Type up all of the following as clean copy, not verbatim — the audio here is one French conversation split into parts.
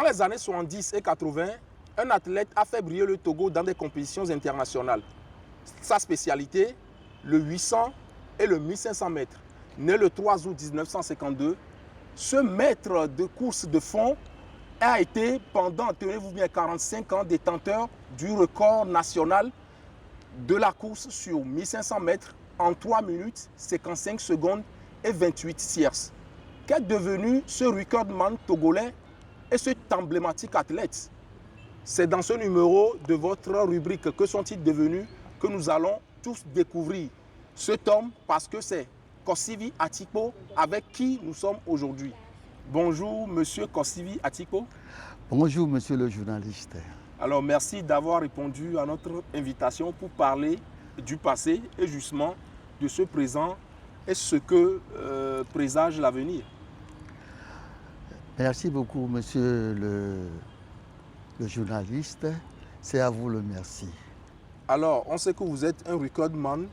Dans les années 70 et 80, un athlète a fait briller le Togo dans des compétitions internationales. Sa spécialité, le 800 et le 1500 mètres. Né le 3 août 1952, ce maître de course de fond a été pendant, tenez-vous bien, 45 ans détenteur du record national de la course sur 1500 mètres en 3 minutes, 55 secondes et 28 tierces. Qu'est devenu ce recordman togolais et cet emblématique athlète? C'est dans ce numéro de votre rubrique « Que sont-ils devenus ?» que nous allons tous découvrir cet homme, parce que c'est Kosivi Atikpo avec qui nous sommes aujourd'hui. Bonjour Monsieur Kosivi Atikpo. Bonjour Monsieur le journaliste. Alors merci d'avoir répondu à notre invitation pour parler du passé et justement de ce présent et ce que présage l'avenir. Merci beaucoup Monsieur le journaliste. C'est à vous le merci. Alors, on sait que vous êtes un recordman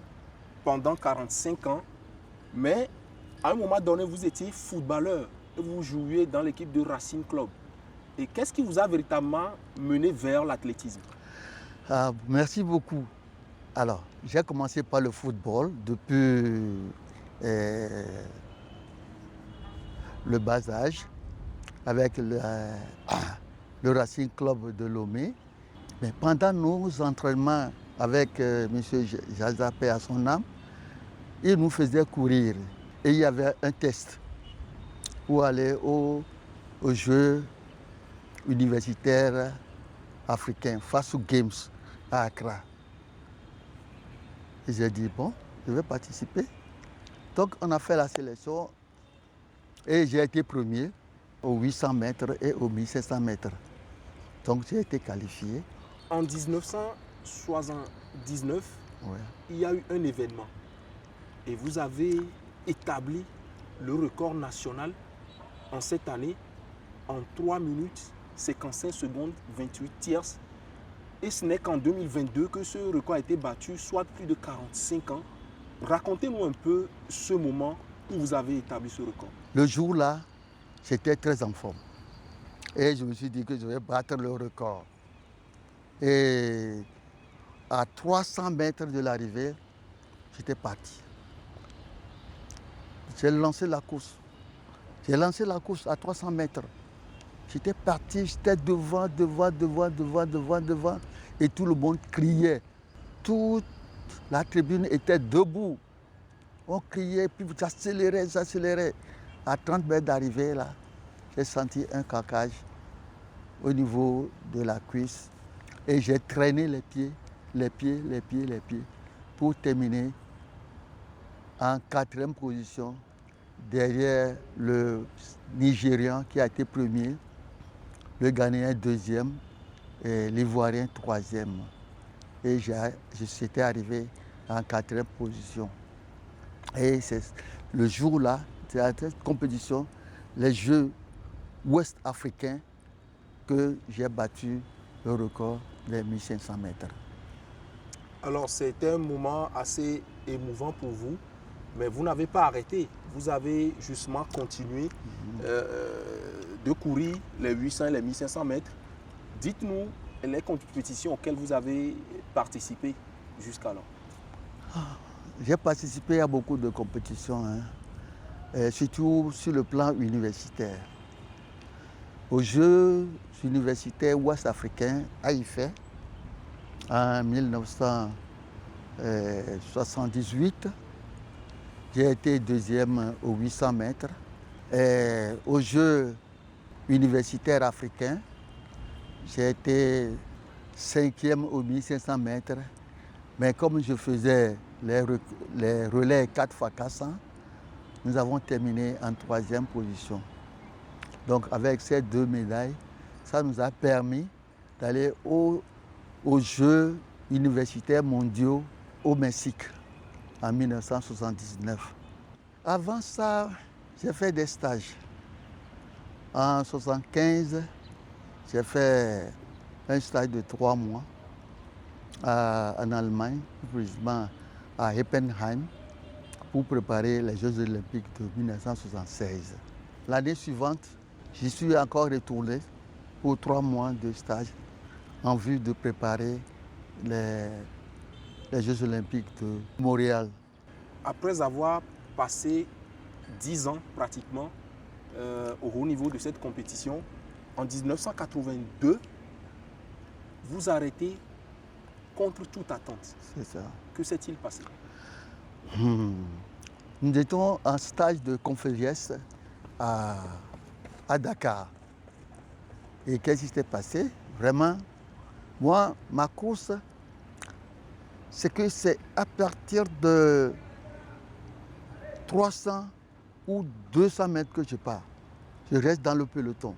pendant 45 ans, mais à un moment donné, vous étiez footballeur et vous jouiez dans l'équipe de Racing Club. Et qu'est-ce qui vous a véritablement mené vers l'athlétisme? Merci beaucoup. Alors, j'ai commencé par le football depuis le bas âge avec le Racing Club de Lomé. Mais pendant nos entraînements avec M. Jazapé à son âme, il nous faisait courir. Et il y avait un test pour aller aux Jeux universitaires africains, face aux Games à Accra. Et j'ai dit, bon, je vais participer. Donc on a fait la sélection et j'ai été premier aux 800 mètres et aux 1500 mètres. Donc j'ai été qualifié. En 1979, Ouais. il y a eu un événement et vous avez établi le record national en cette année en 3 minutes, 55 secondes, 28 tierces. Et ce n'est qu'en 2022 que ce record a été battu, soit plus de 45 ans. Racontez-nous un peu ce moment où vous avez établi ce record. Le jour-là, j'étais très en forme. Et je me suis dit que je vais battre le record. Et à 300 mètres de l'arrivée, j'étais parti. J'ai lancé la course. J'ai lancé la course à 300 mètres. J'étais parti, j'étais devant. Et tout le monde criait. Toute la tribune était debout. On criait, puis j'accélérais. À 30 mètres d'arrivée, là, j'ai senti un caquage au niveau de la cuisse. Et j'ai traîné les pieds, pour terminer en 4e position derrière le Nigérian qui a été premier, le Ghanéen 2e et l'Ivoirien 3e. Et j'étais arrivé en 4e position. Et c'est le jour-là, c'est à cette compétition, les Jeux ouest africains, que j'ai battu le record des 1500 mètres. Alors c'était un moment assez émouvant pour vous, mais vous n'avez pas arrêté. Vous avez justement continué de courir les 800 et les 1500 mètres. Dites-nous les compétitions auxquelles vous avez participé jusqu'alors. J'ai participé à beaucoup de compétitions, surtout sur le plan universitaire. Aux Jeux universitaires ouest-africains à Ifé, en 1978, j'ai été 2e aux 800 mètres. Et aux Jeux universitaires africains, j'ai été 5e aux 1500 mètres. Mais comme je faisais les relais 4x400, nous avons terminé en 3e position. Donc avec ces 2 médailles, ça nous a permis d'aller aux Jeux universitaires mondiaux au Mexique en 1979. Avant ça, j'ai fait des stages. En 1975, j'ai fait un stage de 3 mois en Allemagne, plus précisément à Heppenheim, pour préparer les Jeux olympiques de 1976. L'année suivante, j'y suis encore retourné pour 3 mois de stage en vue de préparer les Jeux Olympiques de Montréal. Après avoir passé 10 ans pratiquement au haut niveau de cette compétition, en 1982, vous arrêtez contre toute attente. C'est ça. Que s'est-il passé? Nous étions en stage de Conféliès à Dakar. Et qu'est-ce qui s'est passé? Vraiment, moi, ma course, c'est que c'est à partir de 300 ou 200 mètres que je pars. Je reste dans le peloton.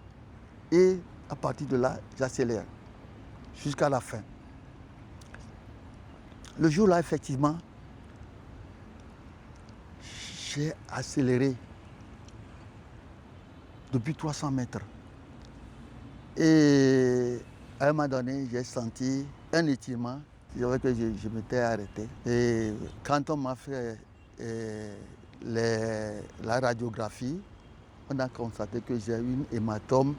Et à partir de là, j'accélère jusqu'à la fin. Le jour-là, effectivement, j'ai accéléré depuis 300 mètres. Et à un moment donné, j'ai senti un étirement. C'est vrai que je m'étais arrêté. Et quand on m'a fait la radiographie, on a constaté que j'ai une hématome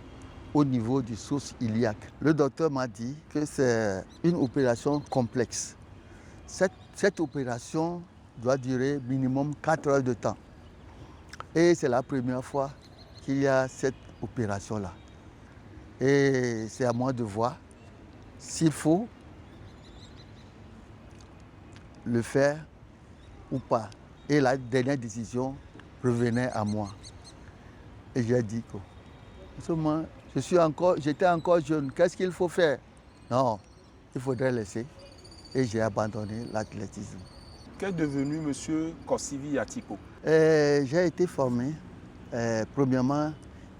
au niveau du source iliaque. Le docteur m'a dit que c'est une opération complexe. Cette opération doit durer minimum 4 heures de temps. Et c'est la première fois qu'il y a cette opération-là. Et c'est à moi de voir s'il faut le faire ou pas. Et la dernière décision revenait à moi. Et j'ai dit que, en ce moment, j'étais encore jeune, qu'est-ce qu'il faut faire? Non, il faudrait laisser. Et j'ai abandonné l'athlétisme. Qu'est devenu M. Kossivi Atipo? J'ai été formé, premièrement,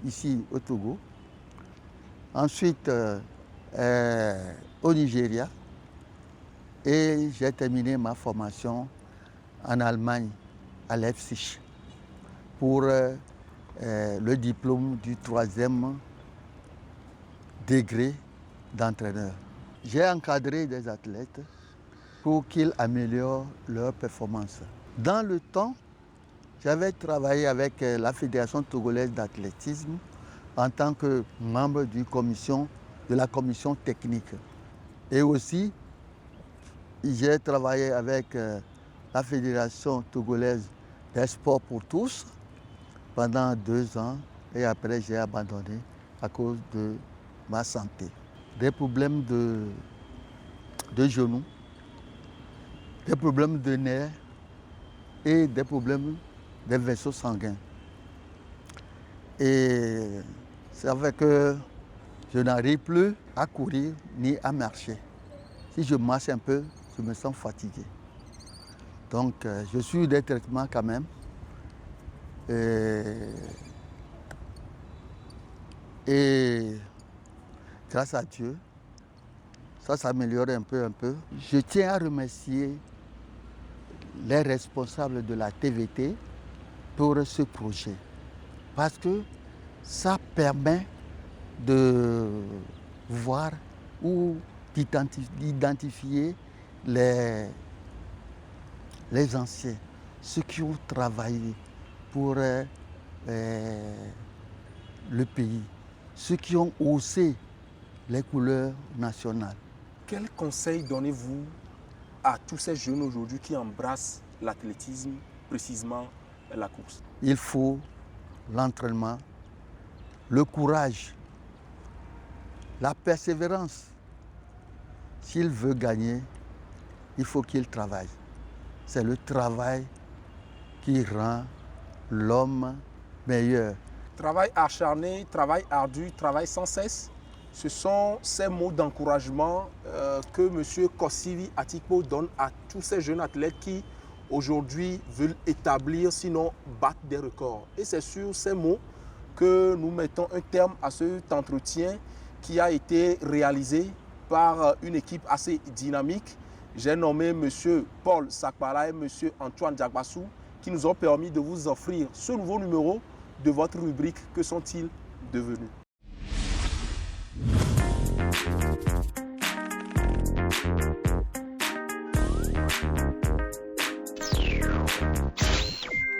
ici au Togo. Ensuite, au Nigeria. Et j'ai terminé ma formation en Allemagne, à Leipzig, pour le diplôme du 3e degré d'entraîneur. J'ai encadré des athlètes pour qu'ils améliorent leur performance. Dans le temps, j'avais travaillé avec la Fédération togolaise d'athlétisme en tant que membre de la commission technique. Et aussi, j'ai travaillé avec la Fédération togolaise des sports pour tous pendant 2 ans et après j'ai abandonné à cause de ma santé. Des problèmes de genoux, des problèmes de nerfs et des problèmes des vaisseaux sanguins. Et ça fait que je n'arrive plus à courir ni à marcher. Si je marche un peu, je me sens fatigué. Donc je suis des traitements quand même. Et grâce à Dieu, ça s'améliore un peu. Je tiens à remercier les responsables de la TVT pour ce projet. Parce que ça permet de voir ou d'identifier les anciens, ceux qui ont travaillé pour le pays, ceux qui ont haussé les couleurs nationales. Quel conseil donnez-vous à tous ces jeunes aujourd'hui qui embrassent l'athlétisme, précisément la course? Il faut l'entraînement, le courage, la persévérance. S'il veut gagner, il faut qu'il travaille. C'est le travail qui rend l'homme meilleur. Travail acharné, travail ardu, travail sans cesse. Ce sont ces mots d'encouragement que M. Kossivi Atipo donne à tous ces jeunes athlètes qui aujourd'hui veulent établir, sinon battre des records. Et c'est sur ces mots que nous mettons un terme à cet entretien qui a été réalisé par une équipe assez dynamique. J'ai nommé M. Paul Sakpara et M. Antoine Diagbassou qui nous ont permis de vous offrir ce nouveau numéro de votre rubrique « Que sont-ils devenus ?»